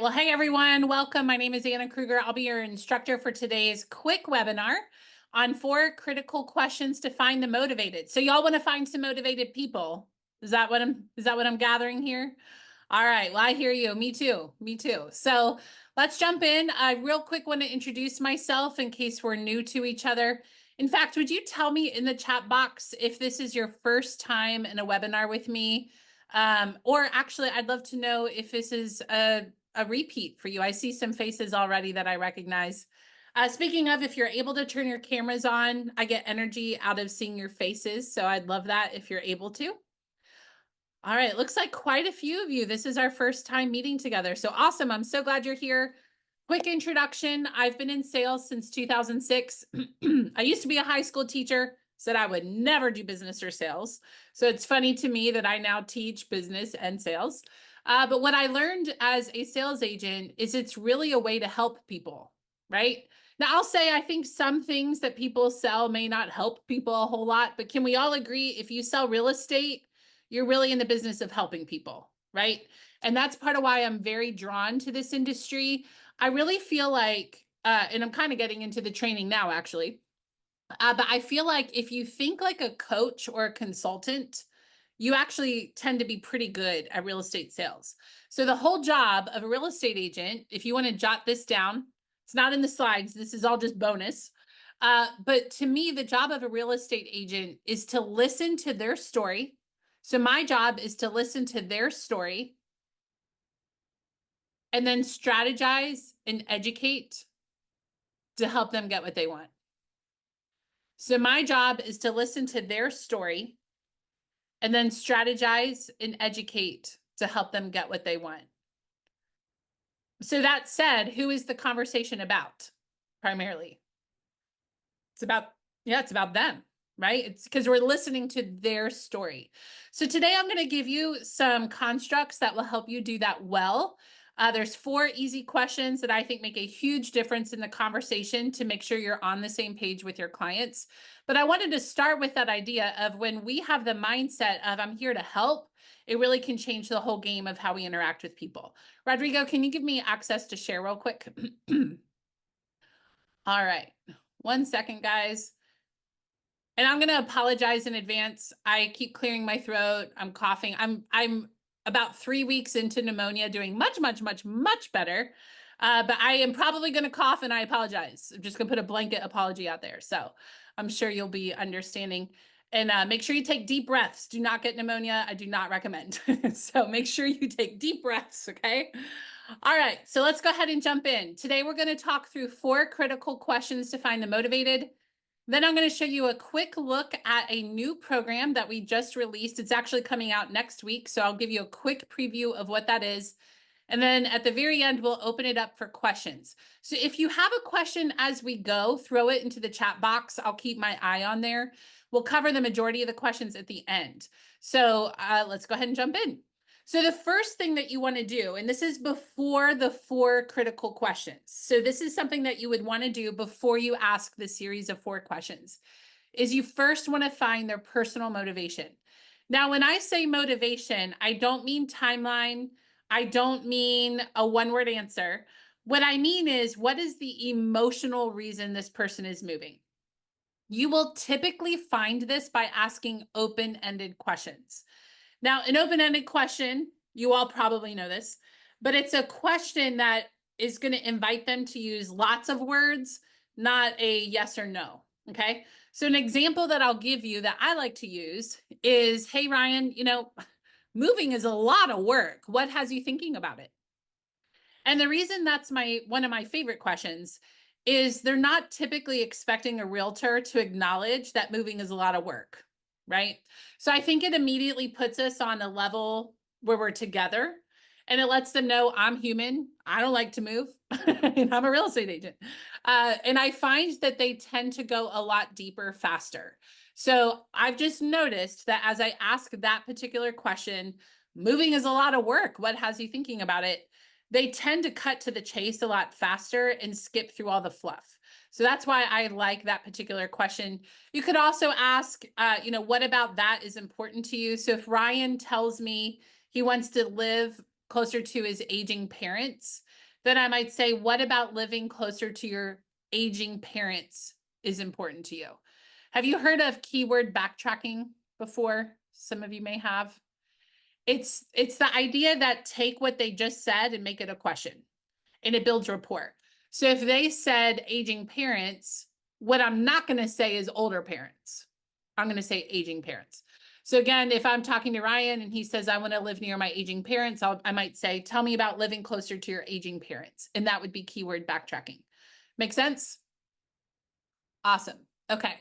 Well, hey everyone, welcome. My name is Anna Krueger. I'll be your instructor for today's quick webinar on 4 critical questions to find the motivated. So y'all want to find some motivated people. Is that what I'm gathering here? All right. Well, I hear you. Me too. Me too. So let's jump in. I real quick want to introduce myself in case we're new to each other. In fact, would you tell me in the chat box if this is your first time in a webinar with me? Or actually, I'd love to know if this is a repeat for you. I see some faces already that I recognize. Speaking of, if you're able to turn your cameras on, I get energy out of seeing your faces. So I'd love that if you're able to. All right, it looks like quite a few of you. This is our first time meeting together. So awesome. I'm so glad you're here. Quick introduction. I've been in sales since 2006. I used to be a high school teacher, said I would never do business or sales. So it's funny to me that I now teach business and sales. But what I learned as a sales agent is it's really a way to help people, right? Now, I'll say I think some things that people sell may not help people a whole lot, but can we all agree if you sell real estate, you're really in the business of helping people, right? And that's part of why I'm very drawn to this industry. I really feel like, and I'm kind of getting into the training now, actually, but I feel like if you think like a coach or a consultant, you actually tend to be pretty good at real estate sales. So the whole job of a real estate agent, if you want to jot this down, it's not in the slides. This is all just bonus. But to me, the job of a real estate agent is to listen to their story. So my job is to listen to their story and then strategize and educate to help them get what they want. So my job is to listen to their story and then strategize and educate to help them get what they want. So that said, who is the conversation about primarily? It's about them, right? It's because we're listening to their story. So today I'm going to give you some constructs that will help you do that well. There's 4 easy questions that I think make a huge difference in the conversation to make sure you're on the same page with your clients. But I wanted to start with that idea of when we have the mindset of I'm here to help, it really can change the whole game of how we interact with people. Rodrigo, can you give me access to share real quick? All right. 1 second, guys. And I'm going to apologize in advance. I keep clearing my throat. I'm coughing. I'm about 3 weeks into pneumonia, doing much, much, much, much better. But I am probably going to cough, and I apologize. I'm just going to put a blanket apology out there. So I'm sure you'll be understanding. And make sure you take deep breaths. Do not get pneumonia. I do not recommend. So make sure you take deep breaths, okay? All right, so let's go ahead and jump in. Today, we're going to talk through 4 critical questions to find the motivated. Then I'm going to show you a quick look at a new program that we just released. It's actually coming out next week, so I'll give you a quick preview of what that is. And then at the very end, we'll open it up for questions. So if you have a question as we go, throw it into the chat box. I'll keep my eye on there. We'll cover the majority of the questions at the end. So let's go ahead and jump in. So the first thing that you want to do, and this is before the 4 critical questions. So this is something that you would want to do before you ask the series of 4 questions, is you first want to find their personal motivation. Now, when I say motivation, I don't mean timeline. I don't mean a one-word answer. What I mean is, what is the emotional reason this person is moving? You will typically find this by asking open-ended questions. Now, an open-ended question, you all probably know this, but it's a question that is going to invite them to use lots of words, not a yes or no, okay? So an example that I'll give you that I like to use is, hey, Ryan, moving is a lot of work. What has you thinking about it? And the reason that's one of my favorite questions is they're not typically expecting a realtor to acknowledge that moving is a lot of work, right? So I think it immediately puts us on a level where we're together, and it lets them know I'm human. I don't like to move, and I'm a real estate agent. And I find that they tend to go a lot deeper faster. So I've just noticed that as I ask that particular question, moving is a lot of work. What has you thinking about it? They tend to cut to the chase a lot faster and skip through all the fluff. So that's why I like that particular question. You could also ask, what about that is important to you? So if Ryan tells me he wants to live closer to his aging parents, then I might say, what about living closer to your aging parents is important to you? Have you heard of keyword backtracking before? Some of you may have. It's the idea that take what they just said and make it a question, and it builds rapport. So if they said aging parents, what I'm not going to say is older parents. I'm going to say aging parents. So again, if I'm talking to Ryan and he says, I want to live near my aging parents, I might say, tell me about living closer to your aging parents. And that would be keyword backtracking. Make sense? Awesome. Okay.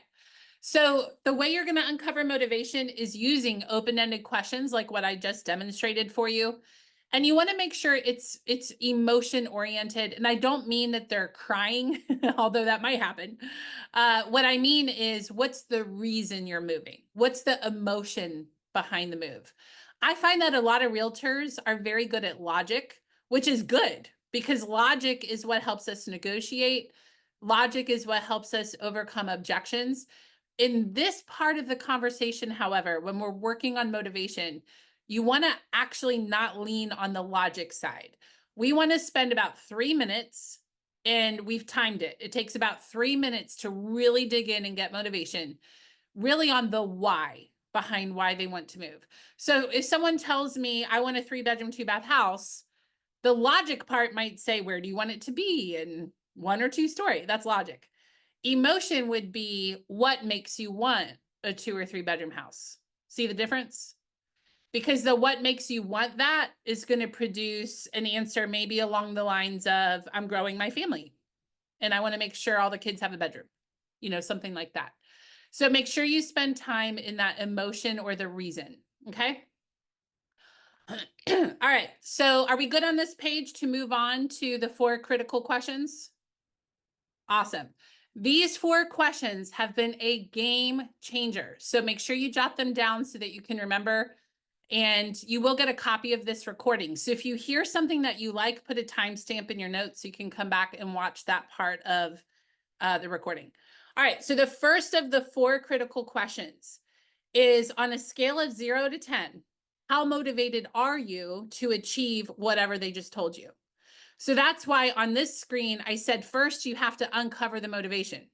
So the way you're going to uncover motivation is using open-ended questions like what I just demonstrated for you. And you want to make sure it's emotion oriented. And I don't mean that they're crying, although that might happen. What I mean is, what's the reason you're moving? What's the emotion behind the move? I find that a lot of realtors are very good at logic, which is good because logic is what helps us negotiate. Logic is what helps us overcome objections. In this part of the conversation, however, when we're working on motivation, you want to actually not lean on the logic side. We want to spend about 3 minutes, and we've timed it. It takes about 3 minutes to really dig in and get motivation, really on the why behind why they want to move. So if someone tells me I want a 3-bedroom, 2-bath house, the logic part might say, where do you want it to be? And 1 or 2 story, that's logic. Emotion would be what makes you want a 2 or 3-bedroom house. See the difference? Because the what makes you want that is going to produce an answer maybe along the lines of, I'm growing my family and I want to make sure all the kids have a bedroom, something like that. So make sure you spend time in that emotion or the reason. Okay. All right. So are we good on this page to move on to the 4 critical questions? Awesome. These 4 questions have been a game changer. So make sure you jot them down so that you can remember, and you will get a copy of this recording. So if you hear something that you like, put a timestamp in your notes so you can come back and watch that part of the recording. All right. So the first of the 4 critical questions is, on a scale of 0 to 10, how motivated are you to achieve whatever they just told you? So that's why on this screen, I said first you have to uncover the motivation.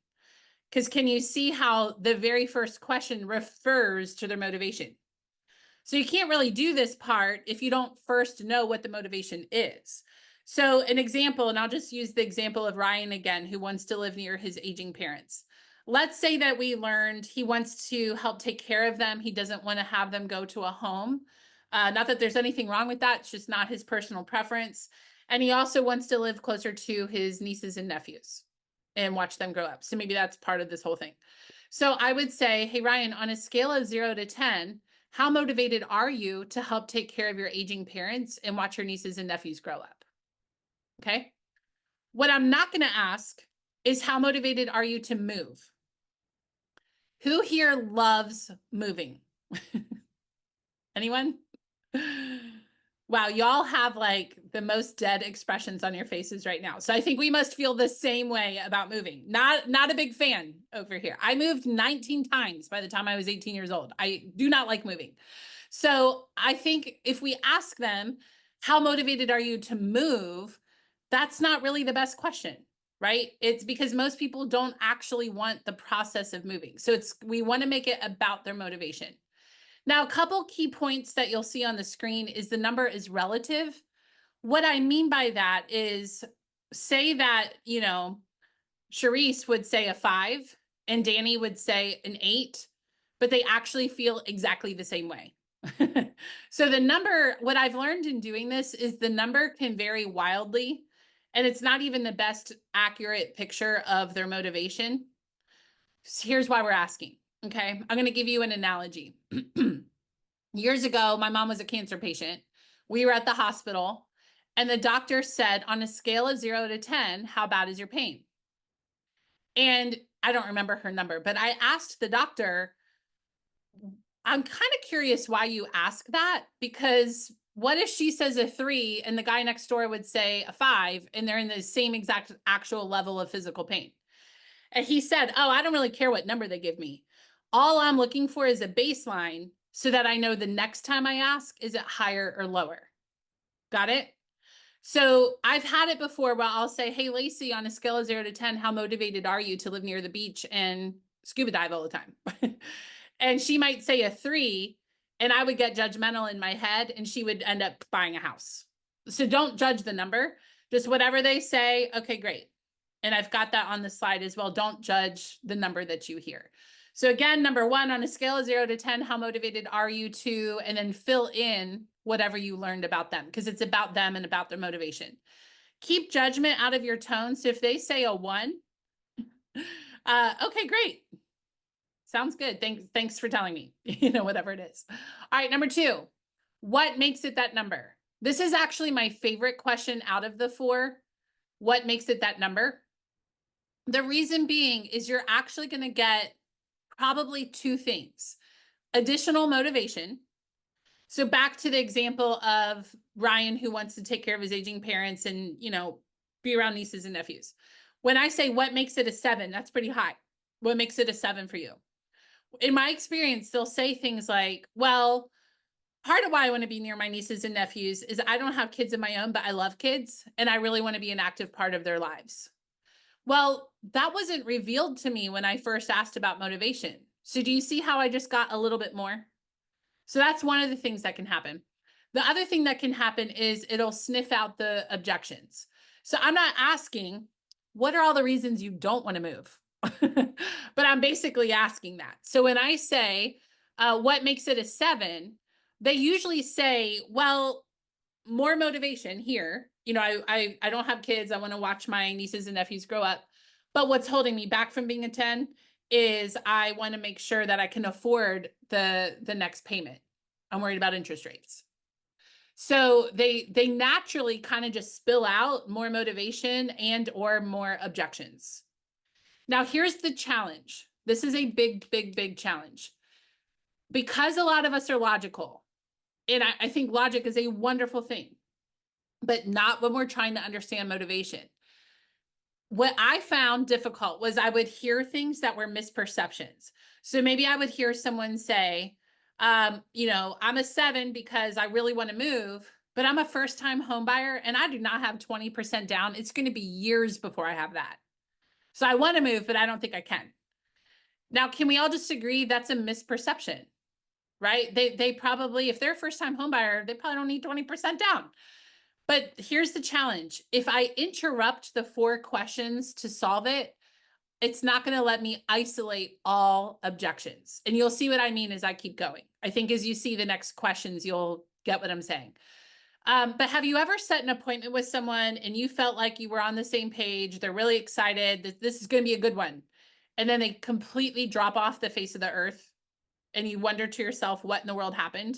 Because can you see how the very first question refers to their motivation? So you can't really do this part if you don't first know what the motivation is. So an example, and I'll just use the example of Ryan again, who wants to live near his aging parents. Let's say that we learned he wants to help take care of them. He doesn't want to have them go to a home. Not that there's anything wrong with that. It's just not his personal preference. And he also wants to live closer to his nieces and nephews and watch them grow up. So maybe that's part of this whole thing. So I would say, hey, Ryan, on a scale of 0 to 10, how motivated are you to help take care of your aging parents and watch your nieces and nephews grow up? Okay. What I'm not going to ask is, how motivated are you to move? Who here loves moving? Anyone? Wow, y'all have like the most dead expressions on your faces right now. So I think we must feel the same way about moving. Not a big fan over here. I moved 19 times by the time I was 18 years old. I do not like moving. So I think if we ask them, how motivated are you to move? That's not really the best question, right? It's because most people don't actually want the process of moving. So we want to make it about their motivation. Now, a couple key points that you'll see on the screen is the number is relative. What I mean by that is, say that, Charisse would say a 5 and Danny would say an 8, but they actually feel exactly the same way. So the number, what I've learned in doing this is the number can vary wildly, and it's not even the best accurate picture of their motivation. So here's why we're asking. Okay, I'm going to give you an analogy. Years ago, my mom was a cancer patient. We were at the hospital, and the doctor said, on a scale of 0 to 10, how bad is your pain? And I don't remember her number, but I asked the doctor, I'm kind of curious why you ask that, because what if she says a 3 and the guy next door would say a 5 and they're in the same exact actual level of physical pain? And he said, oh, I don't really care what number they give me. All I'm looking for is a baseline so that I know the next time I ask, is it higher or lower? Got it? So I've had it before where I'll say, hey, Lacey, on a scale of 0 to 10, how motivated are you to live near the beach and scuba dive all the time? And she might say a 3, and I would get judgmental in my head, and she would end up buying a house. So don't judge the number, just whatever they say. Okay, great. And I've got that on the slide as well. Don't judge the number that you hear. So again, number 1, on a scale of 0 to 10, how motivated are you to, and then fill in whatever you learned about them, because it's about them and about their motivation. Keep judgment out of your tone. So if they say a 1, okay, great. Sounds good. Thanks for telling me, whatever it is. All right, number 2, what makes it that number? This is actually my favorite question out of the 4. What makes it that number? The reason being is you're actually going to get probably 2 things. Additional motivation. So back to the example of Ryan, who wants to take care of his aging parents and, be around nieces and nephews. When I say what makes it a 7, that's pretty high. What makes it a 7 for you? In my experience, they'll say things like, well, part of why I want to be near my nieces and nephews is I don't have kids of my own, but I love kids and I really want to be an active part of their lives. Well, that wasn't revealed to me when I first asked about motivation. So do you see how I just got a little bit more? So that's one of the things that can happen. The other thing that can happen is it'll sniff out the objections. So I'm not asking, what are all the reasons you don't want to move? But I'm basically asking that. So when I say, what makes it a 7, they usually say, well, more motivation here. I don't have kids. I want to watch my nieces and nephews grow up. But what's holding me back from being a 10 is I want to make sure that I can afford the next payment. I'm worried about interest rates. So they naturally kind of just spill out more motivation and or more objections. Now, here's the challenge. This is a big, big, big challenge. Because a lot of us are logical, and I think logic is a wonderful thing, but not when we're trying to understand motivation. What I found difficult was I would hear things that were misperceptions. So maybe I would hear someone say, I'm a 7 because I really want to move, but I'm a first-time home buyer and I do not have 20% down. It's going to be years before I have that. So I want to move, but I don't think I can. Now, can we all just agree that's a misperception, right? They probably, if they're a first-time home buyer, they probably don't need 20% down. But here's the challenge. If I interrupt the 4 questions to solve it, it's not going to let me isolate all objections. And you'll see what I mean as I keep going. I think as you see the next questions, you'll get what I'm saying. But have you ever set an appointment with someone and you felt like you were on the same page? They're really excited that this is going to be a good one. And then they completely drop off the face of the earth and you wonder to yourself, what in the world happened?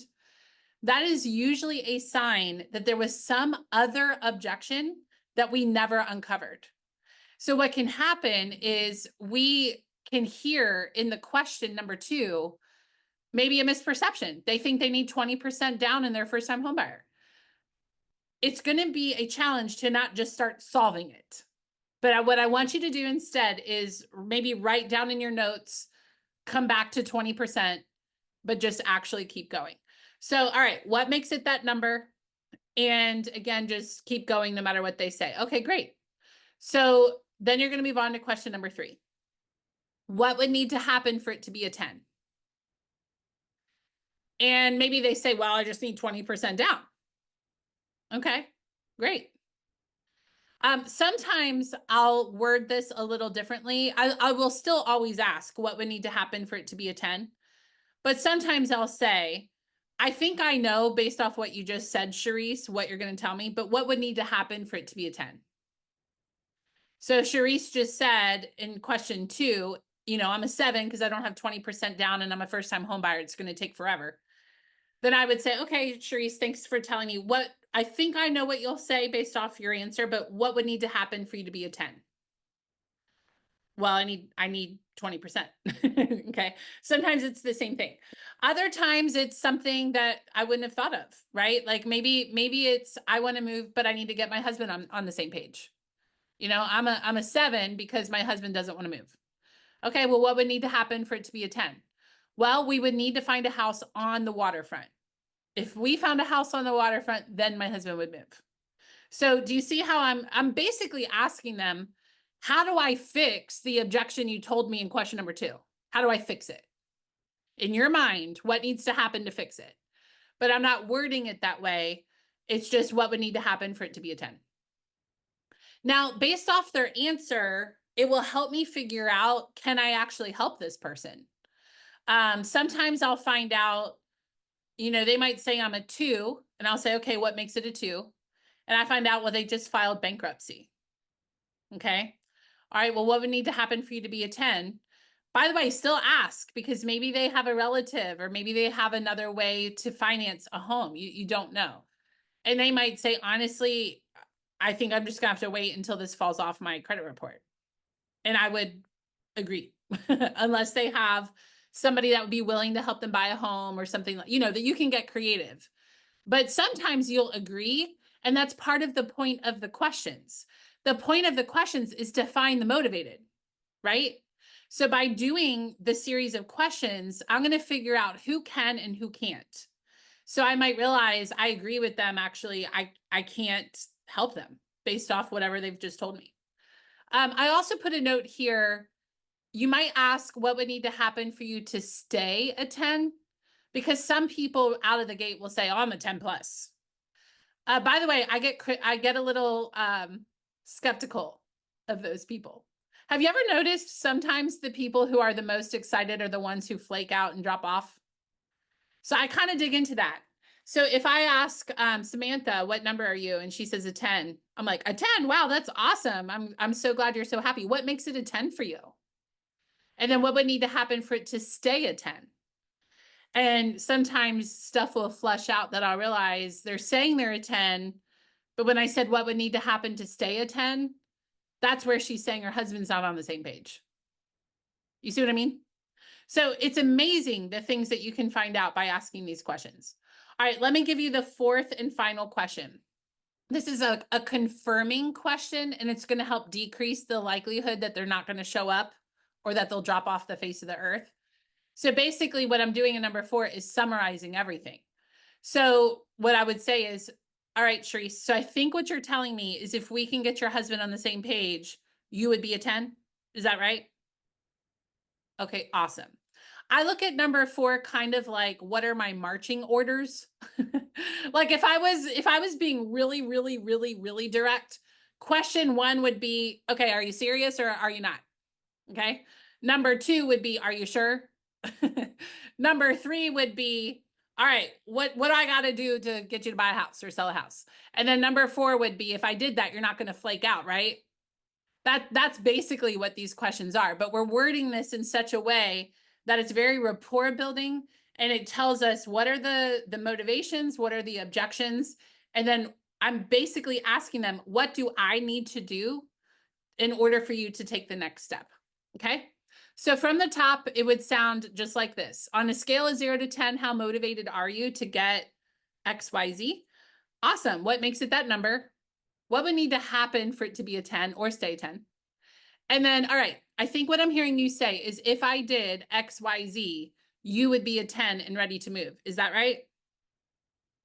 That is usually a sign that there was some other objection that we never uncovered. So what can happen is we can hear in the question number 2, maybe a misperception. They think they need 20% down in their first-time homebuyer. It's going to be a challenge to not just start solving it. But what I want you to do instead is maybe write down in your notes, come back to 20%, but just actually keep going. So, all right, what makes it that number? And again, just keep going no matter what they say. Okay, great. So then you're going to move on to question number 3. What would need to happen for it to be a 10? And maybe they say, well, I just need 20% down. Okay, great. Sometimes I'll word this a little differently. I will still always ask what would need to happen for it to be a 10. But sometimes I'll say, I think I know based off what you just said, Charisse, what you're going to tell me, but what would need to happen for it to be a 10? So Charisse just said in question 2, I'm a 7 because I don't have 20% down and I'm a first-time home buyer. It's going to take forever. Then I would say, okay, Charisse, thanks for telling me what, I think I know what you'll say based off your answer, but what would need to happen for you to be a 10? Well, I need 20%. Okay. Sometimes it's the same thing. Other times it's something that I wouldn't have thought of, right? Like maybe it's, I want to move, but I need to get my husband on the same page. I'm a 7 because my husband doesn't want to move. Okay. Well, what would need to happen for it to be a 10? Well, we would need to find a house on the waterfront. If we found a house on the waterfront, then my husband would move. So do you see how I'm basically asking them, how do I fix the objection you told me in question number 2? How do I fix it? In your mind, what needs to happen to fix it? But I'm not wording it that way. It's just what would need to happen for it to be a 10. Now, based off their answer, it will help me figure out, can I actually help this person? Sometimes I'll find out, they might say I'm a 2, and I'll say, okay, what makes it a 2? And I find out, well, they just filed bankruptcy. Okay. All right. Well, what would need to happen for you to be a 10? By the way, still ask, because maybe they have a relative or maybe they have another way to finance a home. You don't know. And they might say, honestly, I think I'm just gonna have to wait until this falls off my credit report. And I would agree, unless they have somebody that would be willing to help them buy a home or something like, that you can get creative. But sometimes you'll agree, and that's part of the point of the questions. The point of the questions is to find the motivated, right? So by doing the series of questions, I'm going to figure out who can and who can't. So I might realize I agree with them. Actually, I can't help them based off whatever they've just told me. I also put a note here. You might ask what would need to happen for you to stay a 10, because some people out of the gate will say, oh, I'm a 10 plus. By the way, I get a little skeptical of those people. Have you ever noticed sometimes the people who are the most excited are the ones who flake out and drop off? So I kind of dig into that. So if I ask Samantha, what number are you? And she says a 10. I'm like, a 10? Wow, that's awesome. I'm so glad you're so happy. What makes it a 10 for you? And then what would need to happen for it to stay a 10? And sometimes stuff will flush out that I'll realize they're saying they're a 10, but when I said what would need to happen to stay a 10, that's where she's saying her husband's not on the same page. You see what I mean? So it's amazing the things that you can find out by asking these questions. All right, let me give you the 4th and final question. This is a confirming question, and it's going to help decrease the likelihood that they're not going to show up or that they'll drop off the face of the earth. So basically what I'm doing in number 4 is summarizing everything. So what I would say is, all right, Sharice, so I think what you're telling me is if we can get your husband on the same page, you would be a 10. Is that right? Okay, awesome. I look at number 4 kind of like, what are my marching orders? Like if I was being really, really, really, really direct, question 1 would be, okay, are you serious or are you not? Okay. Number 2 would be, are you sure? Number 3 would be, all right, what do I got to do to get you to buy a house or sell a house? And then number 4 would be, if I did that, you're not going to flake out, right? That's basically what these questions are, but we're wording this in such a way that it's very rapport building, and it tells us what are the motivations, what are the objections, and then I'm basically asking them, what do I need to do in order for you to take the next step? Okay. So from the top, it would sound just like this. On a scale of 0 to 10, how motivated are you to get XYZ? Awesome. What makes it that number? What would need to happen for it to be a 10 or stay 10? And then, all right, I think what I'm hearing you say is if I did XYZ, you would be a 10 and ready to move. Is that right?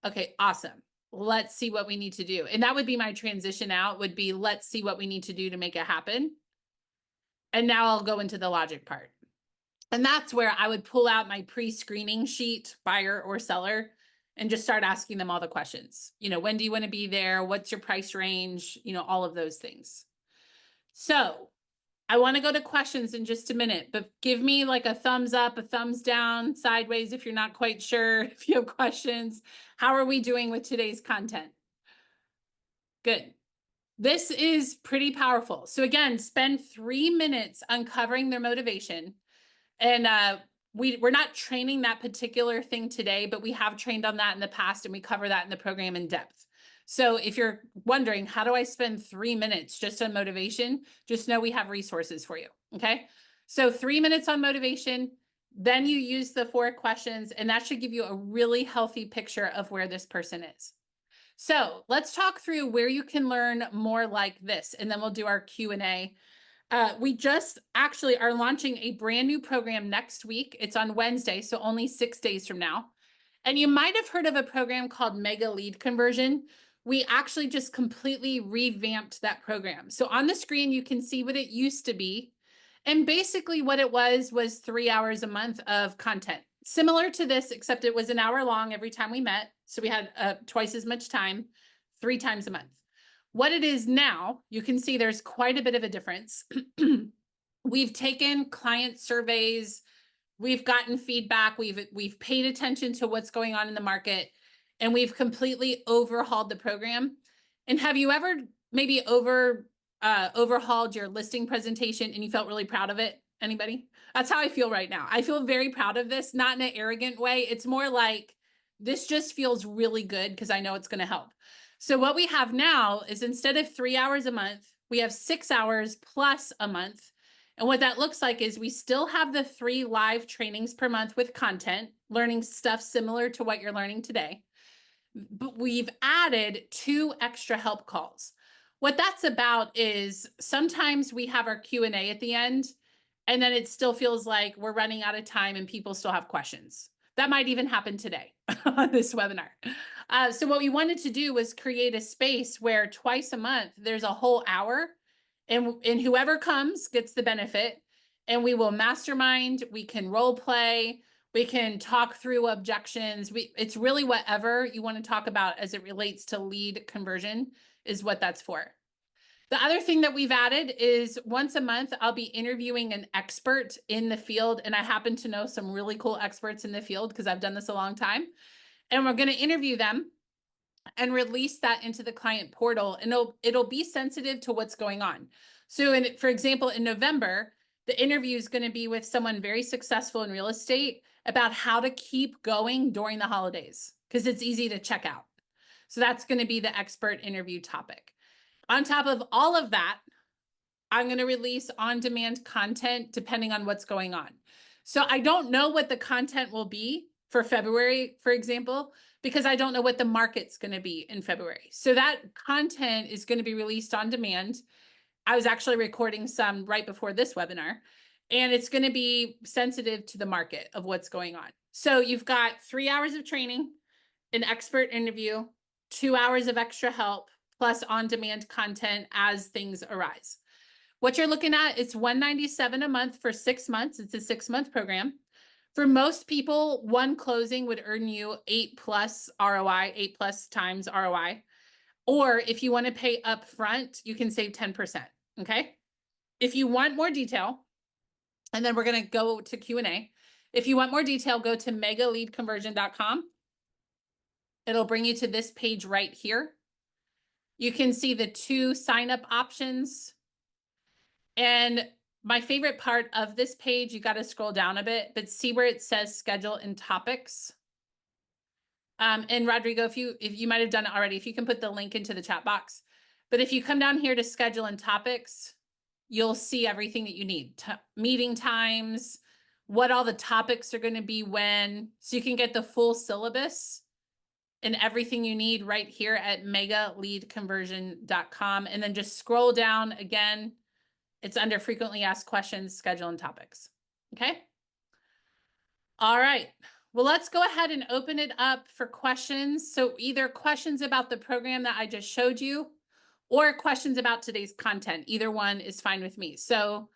Okay, awesome. Let's see what we need to do. And that would be my transition out, would be let's see what we need to do to make it happen. And now I'll go into the logic part. And that's where I would pull out my pre-screening sheet, buyer or seller, and just start asking them all the questions. When do you want to be there? What's your price range? All of those things. So I want to go to questions in just a minute, but give me like a thumbs up, a thumbs down, sideways if you're not quite sure, if you have questions. How are we doing with today's content? Good. This is pretty powerful. So again, spend 3 minutes uncovering their motivation. And we're not training that particular thing today, but we have trained on that in the past, and we cover that in the program in depth. So if you're wondering, how do I spend 3 minutes just on motivation? Just know we have resources for you. Okay. So 3 minutes on motivation, then you use the 4 questions, and that should give you a really healthy picture of where this person is. So let's talk through where you can learn more like this, and then we'll do our Q&A. We just actually are launching a brand new program next week. It's on Wednesday, so only 6 days from now. And you might have heard of a program called Mega Lead Conversion. We actually just completely revamped that program. So on the screen, you can see what it used to be. And basically what it was 3 hours a month of content. Similar to this, except it was an hour long every time we met. So we had twice as much time, 3 times a month. What it is now, you can see there's quite a bit of a difference. We've taken client surveys, we've gotten feedback, we've paid attention to what's going on in the market, and we've completely overhauled the program. And have you ever maybe overhauled your listing presentation and you felt really proud of it? Anybody? That's how I feel right now. I feel very proud of this, not in an arrogant way. It's more like this just feels really good because I know it's going to help. So what we have now is instead of 3 hours a month, we have 6 hours plus a month. And what that looks like is we still have the 3 live trainings per month with content, learning stuff similar to what you're learning today. But we've added 2 extra help calls. What that's about is sometimes we have our Q&A at the end, and then it still feels like we're running out of time and people still have questions. That might even happen today on this webinar. So what we wanted to do was create a space where twice a month, there's a whole hour and whoever comes gets the benefit, and we will mastermind, we can role play, we can talk through objections. It's really whatever you want to talk about as it relates to lead conversion is what that's for. The other thing that we've added is once a month, I'll be interviewing an expert in the field. And I happen to know some really cool experts in the field because I've done this a long time. And we're going to interview them and release that into the client portal. And it'll be sensitive to what's going on. So for example, in November, the interview is going to be with someone very successful in real estate about how to keep going during the holidays because it's easy to check out. So that's going to be the expert interview topic. On top of all of that, I'm going to release on-demand content depending on what's going on. So I don't know what the content will be for February, for example, because I don't know what the market's going to be in February. So that content is going to be released on demand. I was actually recording some right before this webinar, and it's going to be sensitive to the market of what's going on. So you've got 3 hours of training, an expert interview, 2 hours of extra help, plus on-demand content as things arise. What you're looking at is $197 a month for 6 months. It's a 6-month program. For most people, one closing would earn you 8+ ROI, 8+ times ROI. Or if you want to pay up front, you can save 10%. Okay. If you want more detail, and then we're going to go to Q&A. If you want more detail, go to megaleadconversion.com. It'll bring you to this page right here. You can see the 2 sign-up options. And my favorite part of this page, you got to scroll down a bit, but see where it says schedule and topics. And Rodrigo, if you might have done it already, if you can put the link into the chat box. But if you come down here to schedule and topics, you'll see everything that you need. Meeting times, what all the topics are going to be when, so you can get the full syllabus and everything you need right here at megaleadconversion.com. And then just scroll down again. It's under frequently asked questions, schedule and topics. Okay. All right. Well, let's go ahead and open it up for questions. So either questions about the program that I just showed you or questions about today's content. Either one is fine with me. So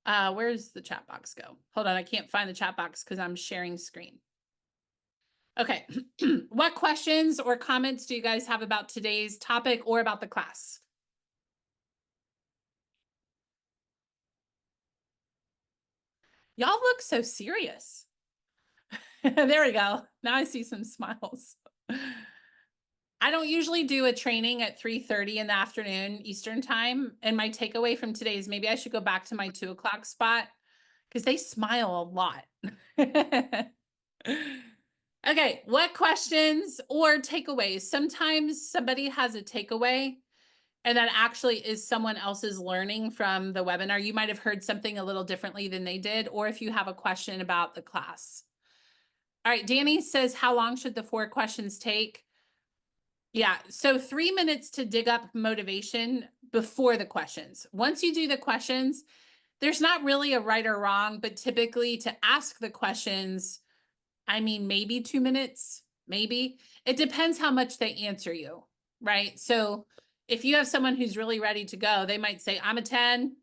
where's the chat box go? Hold on. I can't find the chat box because I'm sharing screen. Okay. What questions or comments do you guys have about today's topic or about the class? Y'all look so serious. There we go. Now I see some smiles. I don't usually do a training at 3:30 in the afternoon Eastern time. And my takeaway from today is maybe I should go back to my 2 o'clock spot because they smile a lot. Okay, what questions or takeaways? Sometimes somebody has a takeaway and that actually is someone else's learning from the webinar. You might have heard something a little differently than they did, or if you have a question about the class. All right, Danny says, how long should the 4 questions take? Yeah, so 3 minutes to dig up motivation before the questions. Once you do the questions, there's not really a right or wrong, but typically to ask the questions, I mean, maybe 2 minutes, maybe. It depends how much they answer you, right? So if you have someone who's really ready to go, they might say, I'm a 10.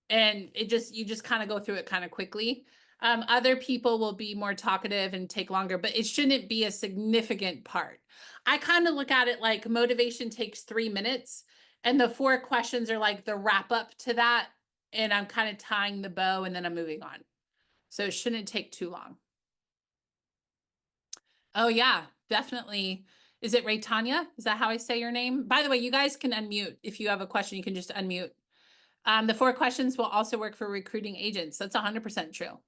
And you just kind of go through it kind of quickly. Other people will be more talkative and take longer, but it shouldn't be a significant part. I kind of look at it like motivation takes 3 minutes, and the 4 questions are like the wrap up to that. And I'm kind of tying the bow and then I'm moving on. So it shouldn't take too long. Oh, yeah, definitely. Is it Ray Tanya? Is that how I say your name? By the way, you guys can unmute. If you have a question, you can just unmute. The 4 questions will also work for recruiting agents. That's 100% true.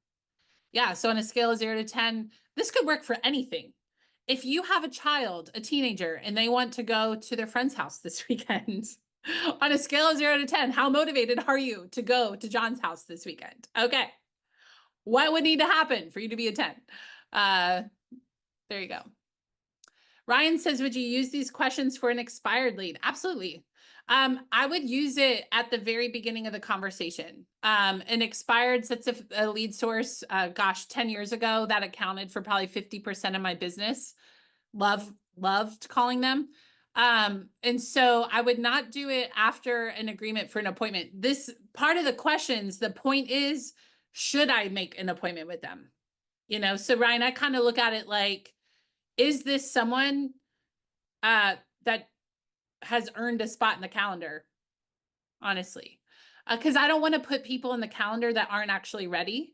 Yeah. So on a scale of 0 to 10, this could work for anything. If you have a child, a teenager, and they want to go to their friend's house this weekend, on a scale of 0 to 10, how motivated are you to go to John's house this weekend? Okay. What would need to happen for you to be a 10? There you go. Ryan says, would you use these questions for an expired lead? Absolutely. I would use it at the very beginning of the conversation. An expired, that's a lead source. Gosh, 10 years ago, that accounted for probably 50% of my business. Loved calling them. And so I would not do it after an agreement for an appointment. This part of the questions, the point is, should I make an appointment with them? So Ryan, I kind of look at it like, is this someone that has earned a spot in the calendar, honestly? Because I don't want to put people in the calendar that aren't actually ready.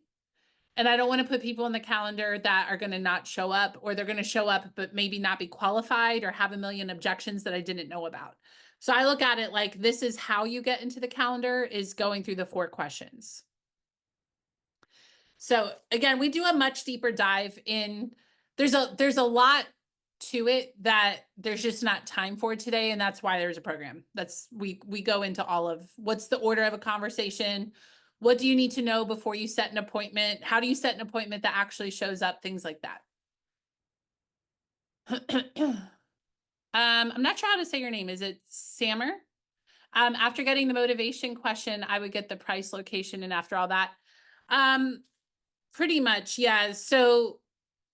And I don't want to put people in the calendar that are going to not show up, or they're going to show up, but maybe not be qualified or have a million objections that I didn't know about. So I look at it like, this is how you get into the calendar, is going through the 4 questions. So again, we do a much deeper dive in, there's a lot to it that there's just not time for today. And that's why there's a program. We go into all of what's the order of a conversation. What do you need to know before you set an appointment? How do you set an appointment that actually shows up? Things like that. I'm not sure how to say your name. Is it Sammer? After getting the motivation question, I would get the price, location, and after all that. Pretty much, yeah. So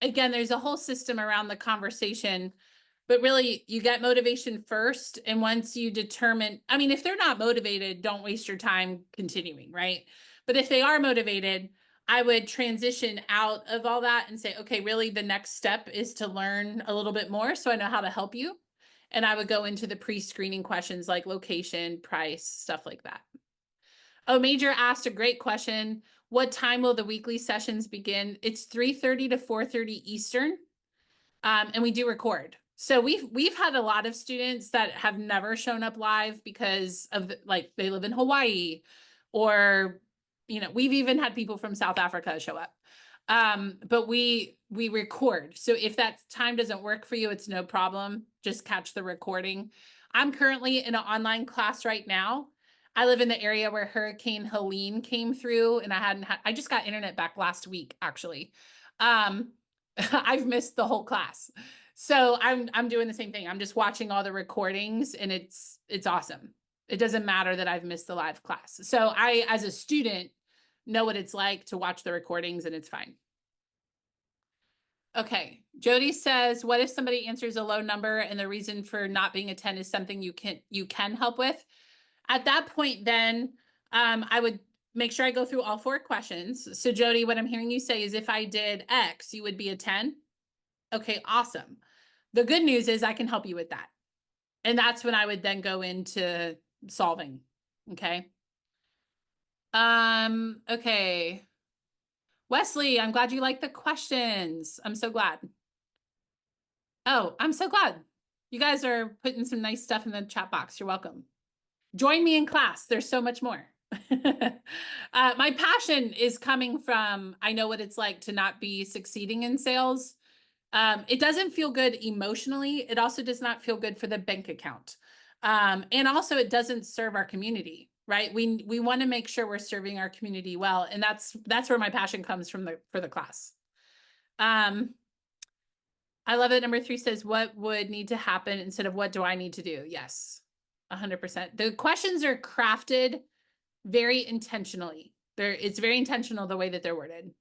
again, there's a whole system around the conversation, but really you get motivation first. And once you determine, I mean, if they're not motivated, don't waste your time continuing, right? But if they are motivated, I would transition out of all that and say, okay, really the next step is to learn a little bit more so I know how to help you. And I would go into the pre-screening questions like location, price, stuff like that. Oh, Major asked a great question. What time will the weekly sessions begin? It's 3:30 to 4:30 Eastern, and we do record. So we've had a lot of students that have never shown up live because of like they live in Hawaii, or we've even had people from South Africa show up. But we record. So if that time doesn't work for you, it's no problem. Just catch the recording. I'm currently in an online class right now. I live in the area where Hurricane Helene came through, and I just got internet back last week, actually. I've missed the whole class. So I'm doing the same thing. I'm just watching all the recordings, and it's awesome. It doesn't matter that I've missed the live class. So I, as a student, know what it's like to watch the recordings, and it's fine. Okay. Jody says, what if somebody answers a low number and the reason for not being a 10 is something you can help with? At that point, then I would make sure I go through all 4 questions. So Jody, what I'm hearing you say is if I did X, you would be a 10. Okay, awesome. The good news is I can help you with that. And that's when I would then go into solving. Okay. Okay. Wesley, I'm glad you like the questions. I'm so glad. Oh, I'm so glad. You guys are putting some nice stuff in the chat box. You're welcome. Join me in class. There's so much more. My passion is coming from, I know what it's like to not be succeeding in sales. It doesn't feel good emotionally. It also does not feel good for the bank account. And also it doesn't serve our community, right? We want to make sure we're serving our community well. And that's where my passion comes from for the class. I love it. Number 3 says, what would need to happen instead of what do I need to do? Yes, 100%. The questions are crafted very intentionally. It's very intentional the way that they're worded.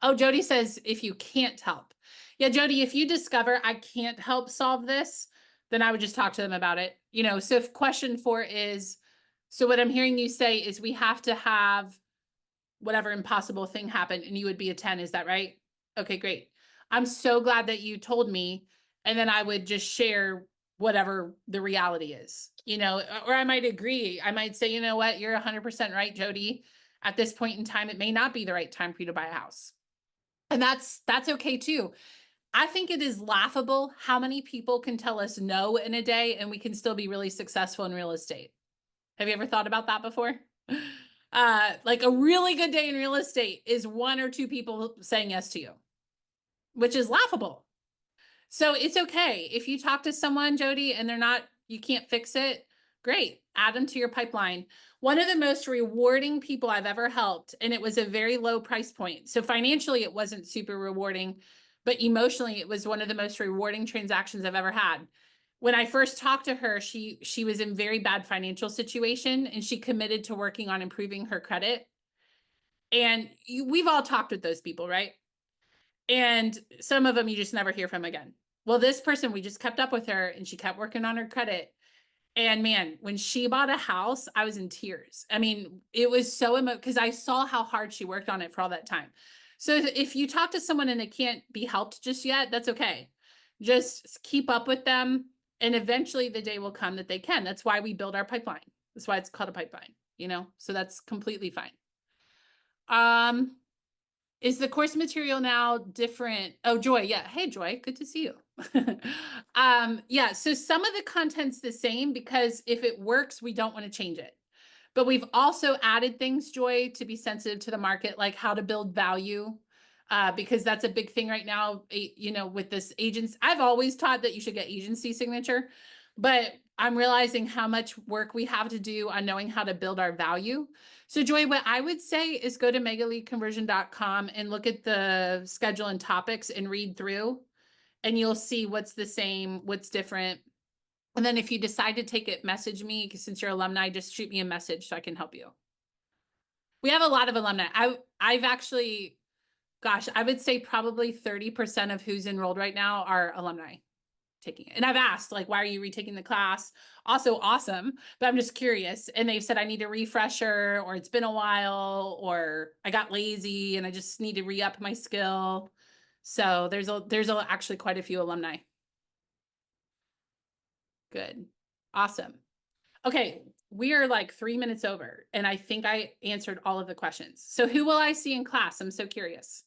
Oh, Jody says, if you can't help. Yeah, Jody, if you discover I can't help solve this, then I would just talk to them about it. So if question 4 is, so what I'm hearing you say is we have to have whatever impossible thing happen and you would be a 10. Is that right? Okay, great. I'm so glad that you told me. And then I would just share whatever the reality is, or I might agree. I might say, you know what, you're 100% right, Jody. At this point in time, it may not be the right time for you to buy a house. And that's okay too. I think it is laughable how many people can tell us no in a day and we can still be really successful in real estate. Have you ever thought about that before? Like a really good day in real estate is 1 or 2 people saying yes to you, which is laughable. So it's okay. If you talk to someone, Jody, and you can't fix it, great. Add them to your pipeline. One of the most rewarding people I've ever helped, and it was a very low price point. So financially, it wasn't super rewarding, but emotionally, it was one of the most rewarding transactions I've ever had. When I first talked to her, she was in very bad financial situation and she committed to working on improving her credit. And we've all talked with those people, right? And some of them you just never hear from again. Well, this person, we just kept up with her and she kept working on her credit. And man, when she bought a house, I was in tears. I mean, it was so emotional because I saw how hard she worked on it for all that time. So if you talk to someone and they can't be helped just yet, that's okay. Just keep up with them. And eventually the day will come that they can. That's why we build our pipeline. That's why it's called a pipeline, so that's completely fine. Is the course material now different? Oh, Joy. Yeah. Hey, Joy. Good to see you. Yeah. So some of the content's the same because if it works, we don't want to change it. But we've also added things, Joy, to be sensitive to the market, like how to build value, because that's a big thing right now. With this agents, I've always taught that you should get agency signature, but I'm realizing how much work we have to do on knowing how to build our value. So Joy, what I would say is go to megaleadconversion.com and look at the schedule and topics and read through, and you'll see what's the same, what's different. And then if you decide to take it, message me, because since you're alumni, just shoot me a message so I can help you. We have a lot of alumni. I've actually, gosh, I would say probably 30% of who's enrolled right now are alumni taking it. And I've asked, like, why are you retaking the class? Also awesome, but I'm just curious. And they've said I need a refresher, or it's been a while, or I got lazy and I just need to re-up my skill. So there's actually quite a few alumni. Good. Awesome. Okay, we are like 3 minutes over, and I think I answered all of the questions. So who will I see in class? I'm so curious.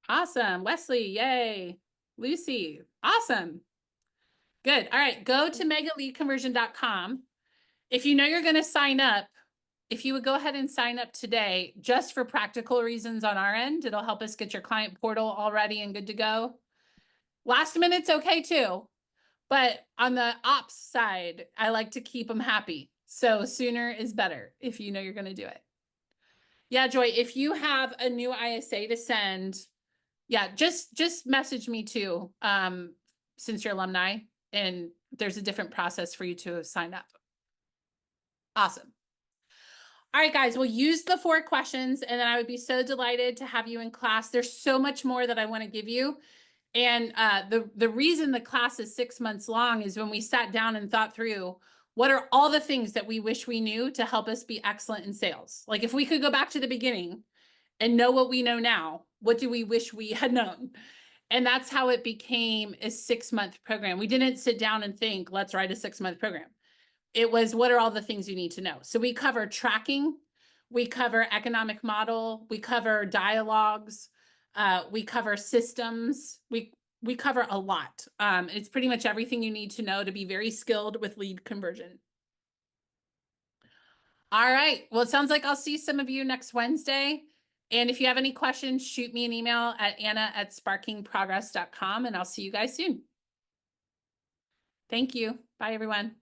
Awesome. Wesley, yay. Lucy, awesome. Good. All right, go to megaleadconversion.com. If you know you're going to sign up, if you would go ahead and sign up today, just for practical reasons on our end, it'll help us get your client portal all ready and good to go. Last minute's okay too. But on the ops side, I like to keep them happy. So sooner is better if you know you're going to do it. Yeah, Joy, if you have a new ISA to send, yeah, just message me too, since you're alumni, and there's a different process for you to sign up. Awesome. All right, guys, we'll use the 4 questions, and then I would be so delighted to have you in class. There's so much more that I want to give you. And the reason the class is 6 months long is when we sat down and thought through what are all the things that we wish we knew to help us be excellent in sales. Like if we could go back to the beginning and know what we know now, what do we wish we had known? And that's how it became a 6-month program. We didn't sit down and think, let's write a 6-month program. It was, what are all the things you need to know? So we cover tracking, we cover economic model, we cover dialogues, we cover systems, we cover a lot. It's pretty much everything you need to know to be very skilled with lead conversion. All right. Well, it sounds like I'll see some of you next Wednesday. And if you have any questions, shoot me an email at anna@sparkingprogress.com, and I'll see you guys soon. Thank you. Bye, everyone.